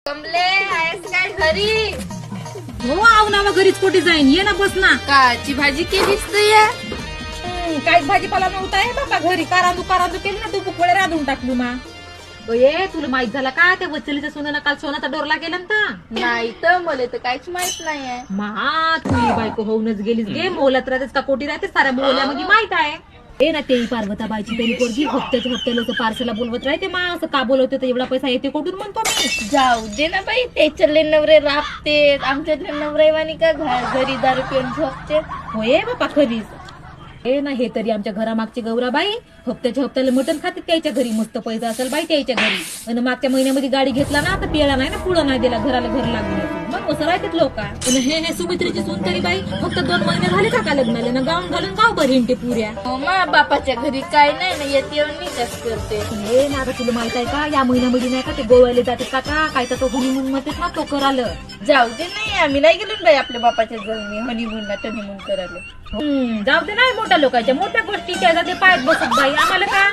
कमले आहेस काय घरी? हो आव ना, मग घरीच कुठे जाईन, ये ना, बस ना. काची भाजी केलीस तू या? काहीच भाजीपाला नव्हता आहे बाबा घरी. कारांदू केली ना, तू बुकवळे राधून टाकलू मा. ये तुला माहित झाला का त्या वचलीच्या सोन्यानं काल सोनाचा डोरला गेला ना? नाही तर मला तर काहीच माहित नाहीये. मा तुझी बायको होऊनच गेलीस गे. मोलात राहतेस का कोटी राहतेस, साऱ्या मोल्यामध्ये माहित आहे. ए ना ते पार्वताबाईची तरी पोरगी हप्त्याला पार्सलला बोलवत राहते मा. असं का बोलवते तर एवढा पैसा येते कुठून म्हणतो मी. जाऊ दे ना बाई, त्याच्यातले नवरे राबते, आमच्यातले नवरेवानी का घरी दारू पिऊन झोपते. होय बापा खरीच. ए ना हे तरी आमच्या घरामागची गौराबाई हप्त्याला मटण खाते. त्याच्या घरी मस्त पैसा असेल बाई त्याच्या घरी. आणि मागच्या महिन्यामध्ये गाडी घेतला ना तर पेळा नाही ना, पुढं नाही दिला, घराला घर लागलं. मग कसं राहतात लोक. हे सुमित्रीची सून तरी बाई फक्त 2 महिने झाले का लग्नाला ना, गाऊन घालून गावभर हिंडते पुऱ्या. मा बापाच्या घरी काय नाही ना, येते मी कस करते. हे ना आता तुला माहित आहे का, या महिन्यामध्ये नाही का ते गोव्याला जाते का काय तर तो हनीमून म्हणतेस ना, तो करायला. जाऊ दे नाही, आम्ही नाही गेलो बाई आपल्या बापाच्या जवळ हनीमून ना टनीमून करायला. जाऊ दे नाही, मोठ्या लोकांच्या मोठ्या गोष्टी त्या जाते पायात बसत बाई, आम्हाला का